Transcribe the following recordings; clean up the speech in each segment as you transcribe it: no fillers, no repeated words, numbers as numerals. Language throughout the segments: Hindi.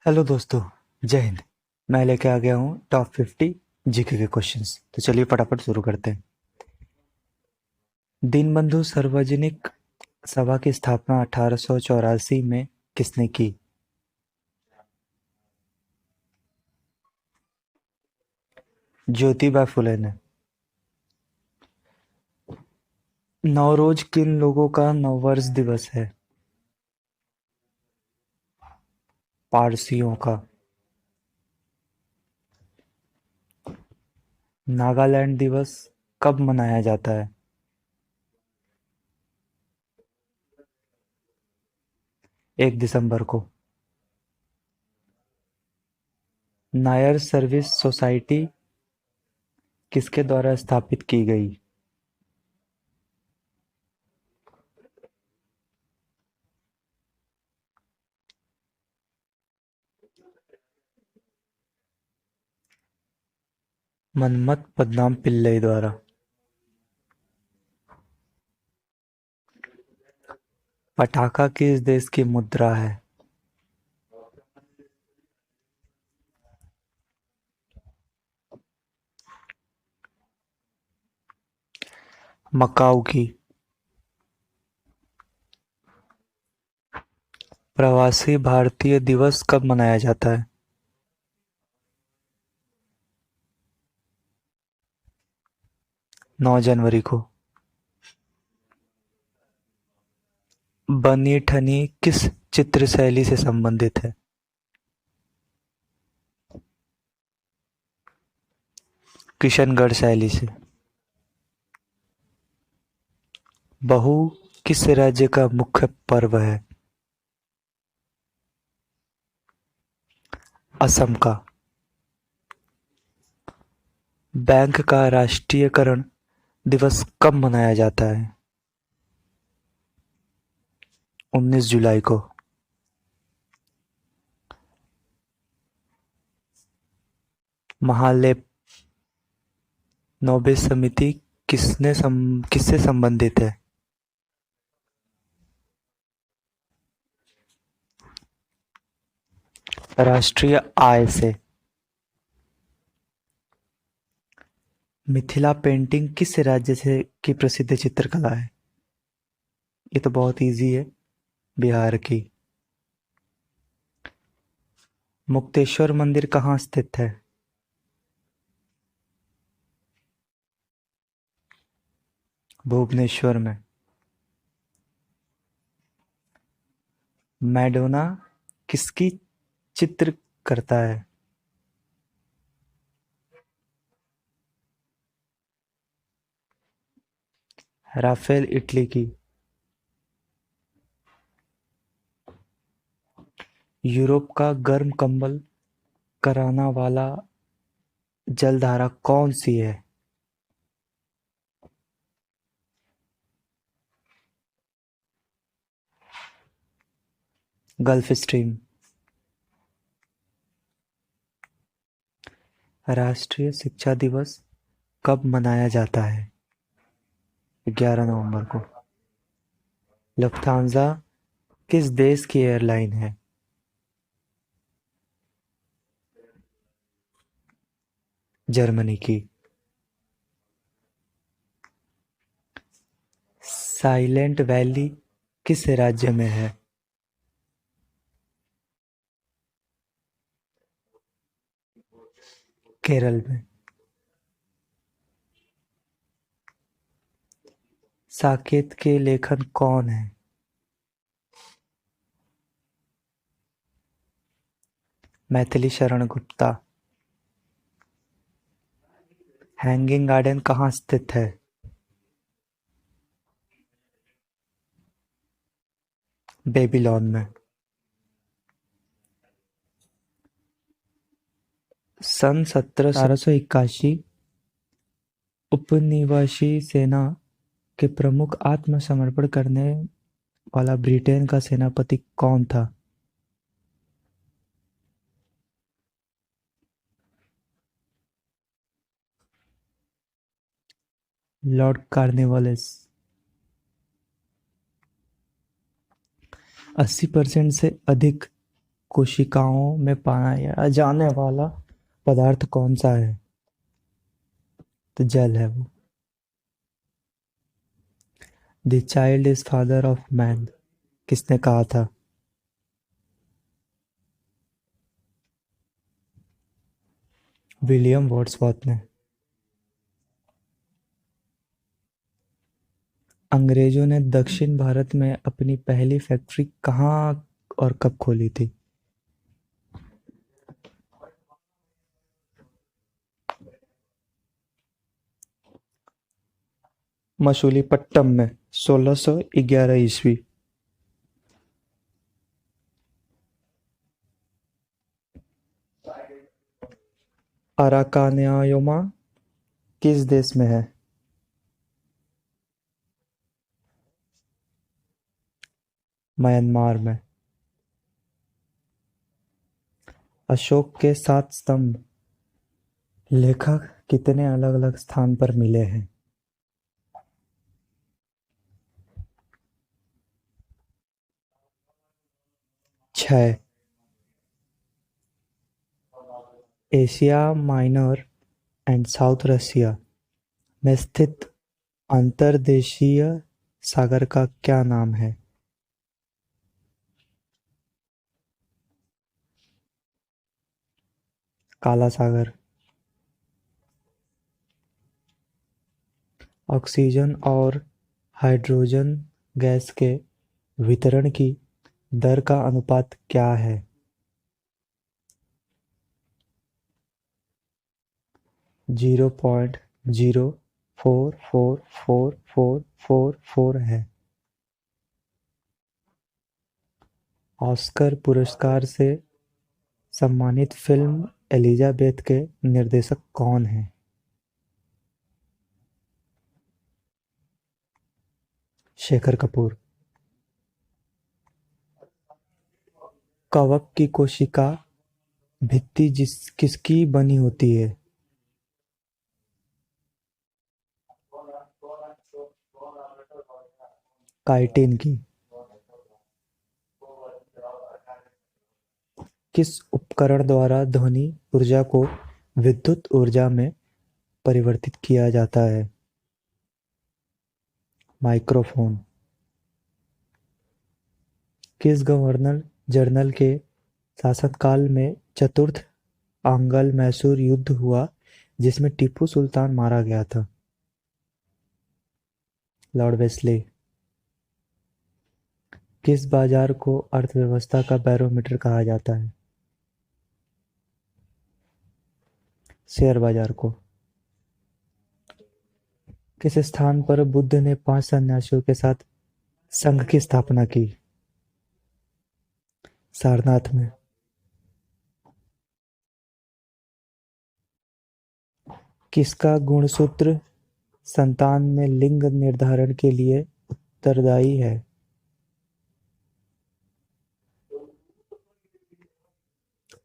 हेलो दोस्तों, जय हिंद। मैं लेके आ गया हूँ टॉप 50 जीके के क्वेश्चंस। तो चलिए फटाफट शुरू करते हैं। दीनबंधु सार्वजनिक सभा की स्थापना 1884 में किसने की? ज्योतिबा फुले ने। नवरोज किन लोगों का नववर्ष दिवस है? पारसियों का। नागालैंड दिवस कब मनाया जाता है? 1 दिसंबर को। नायर सर्विस सोसाइटी किसके द्वारा स्थापित की गई? मनमथ पद्मनाभ पिल्लई द्वारा। पटाखा किस देश की मुद्रा है? मकाऊ की। प्रवासी भारतीय दिवस कब मनाया जाता है? 9 जनवरी को। बनी ठनी किस चित्र शैली से संबंधित है? किशनगढ़ शैली से। बहू किस राज्य का मुख्य पर्व है? असम का। बैंक का राष्ट्रीयकरण दिवस कब मनाया जाता है? 19 जुलाई को। महालेप नोबेल समिति किससे संबंधित है? राष्ट्रीय आय से। मिथिला पेंटिंग किस राज्य से की प्रसिद्ध चित्रकला है? ये तो बहुत इजी है, बिहार की। मुक्तेश्वर मंदिर कहाँ स्थित है? भुवनेश्वर में। मैडोना किसकी चित्र करता है? राफेल इटली की। यूरोप का गर्म कंबल कराना वाला जलधारा कौन सी है? Gulf stream. राष्ट्रीय शिक्षा दिवस कब मनाया जाता है? 11 नवंबर को। लुफ्थांसा किस देश की एयरलाइन है? जर्मनी की। साइलेंट वैली किस राज्य में है? केरल में। साकेत के लेखक कौन है? मैथिली शरण गुप्ता। हैंगिंग गार्डन कहाँ स्थित है? बेबीलोन में। सन 1781 उपनिवेशी सेना के प्रमुख आत्मसमर्पण करने वाला ब्रिटेन का सेनापति कौन था? लॉर्ड कार्निवालिस। 80% से अधिक कोशिकाओं में पाया जाने वाला पदार्थ कौन सा है? तो जल है वो। The child is father of man किसने कहा था? विलियम वर्ड्सवर्थ ने। अंग्रेजों ने दक्षिण भारत में अपनी पहली फैक्ट्री कहाँ और कब खोली थी? मछलीपट्टनम में 1611 ईस्वी। अराकानयामा किस देश में है? म्यांमार में। अशोक के 7 स्तंभ लेखक कितने अलग अलग स्थान पर मिले हैं? 6। Asia minor and south Russia में स्थित अंतर्देशीय सागर का क्या नाम है? काला सागर। ऑक्सीजन और हाइड्रोजन गैस के वितरण की दर का अनुपात क्या है? 0.044444 है। ऑस्कर पुरस्कार से सम्मानित फिल्म एलिजाबेथ के निर्देशक कौन हैं? शेखर कपूर। कवक की कोशिका भित्ति किसकी बनी होती है? काइटिन की। किस उपकरण द्वारा ध्वनि ऊर्जा को विद्युत ऊर्जा में परिवर्तित किया जाता है? माइक्रोफोन। किस गवर्नर जनरल के शासनकाल में चतुर्थ आंग्ल मैसूर युद्ध हुआ जिसमें टीपू सुल्तान मारा गया था? Lord Wesley. किस बाजार को अर्थव्यवस्था का बैरोमीटर कहा जाता है? शेयर बाजार को। किस स्थान पर बुद्ध ने 5 सन्यासियों के साथ संघ की स्थापना की? सारनाथ में। किसका गुणसूत्र संतान में लिंग निर्धारण के लिए उत्तरदायी है?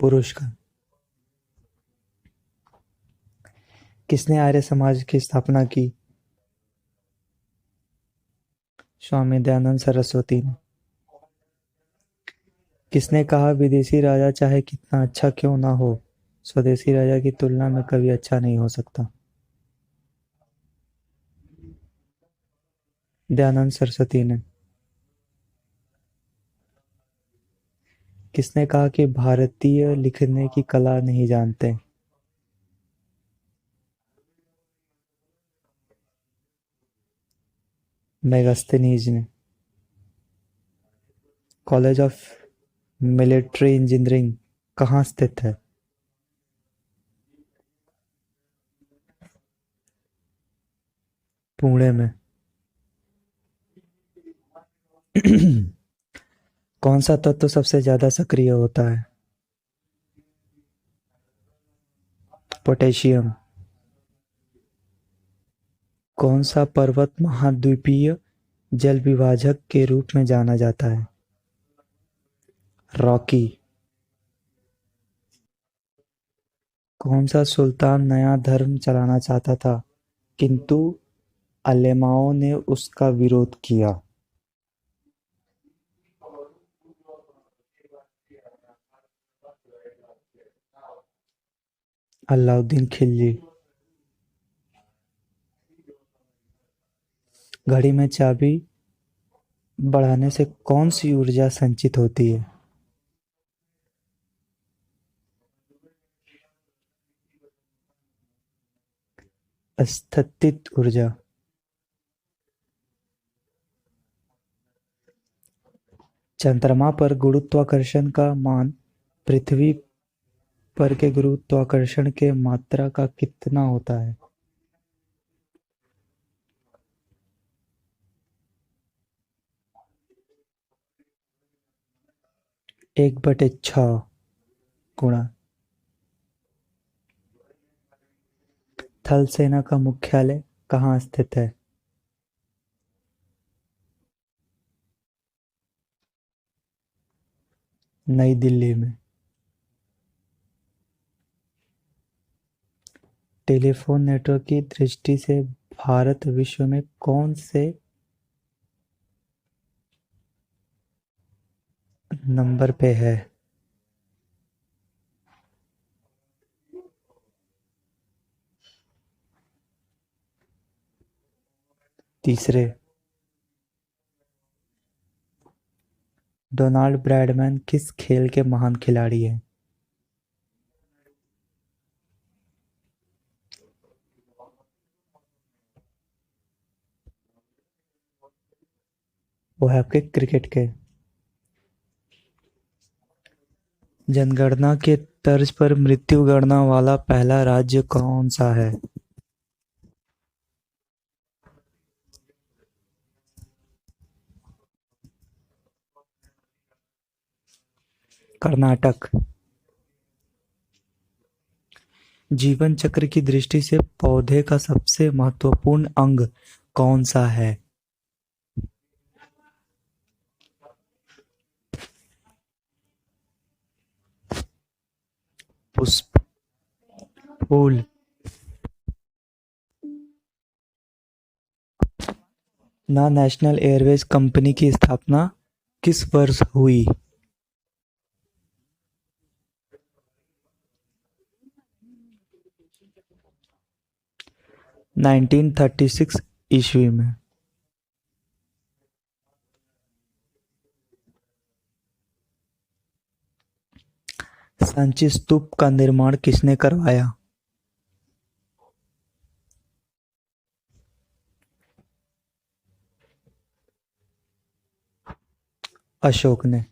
पुरुष का। किसने आर्य समाज की स्थापना की? स्वामी दयानंद सरस्वती ने। किसने कहा विदेशी राजा चाहे कितना अच्छा क्यों ना हो स्वदेशी राजा की तुलना में कभी अच्छा नहीं हो सकता? दयानंद सरस्वती ने। किसने कहा कि भारतीय लिखने की कला नहीं जानते? मेगास्थनीज ने। कॉलेज ऑफ मिलिट्री इंजीनियरिंग कहाँ स्थित है? पुणे में। कौन सा तत्व सबसे ज्यादा सक्रिय होता है? पोटेशियम। कौन सा पर्वत महाद्वीपीय जल विभाजक के रूप में जाना जाता है? रॉकी। कौन सा सुल्तान नया धर्म चलाना चाहता था किंतु अलेमाओं ने उसका विरोध किया। अलाउद्दीन खिलजी। घड़ी में चाबी बढ़ाने से कौन सी ऊर्जा संचित होती है? स्थितिज ऊर्जा। चंद्रमा पर गुरुत्वाकर्षण का मान पृथ्वी पर के गुरुत्वाकर्षण के मात्रा का कितना होता है? 1/6 गुणा। थल सेना का मुख्यालय कहाँ स्थित है? नई दिल्ली में। टेलीफोन नेटवर्क की दृष्टि से भारत विश्व में कौन से नंबर पे है? तीसरे। डोनाल्ड ब्रैडमैन किस खेल के महान खिलाड़ी हैं? वो है आपके क्रिकेट के। जनगणना के तर्ज पर मृत्यु गणना वाला पहला राज्य कौन सा है? कर्नाटक। जीवन चक्र की दृष्टि से पौधे का सबसे महत्वपूर्ण अंग कौन सा है? पुष्प। फूल। ना नेशनल एयरवेज कंपनी की स्थापना किस वर्ष हुई? 1936 ईस्वी में। सांची स्तूप का निर्माण किसने करवाया? अशोक ने।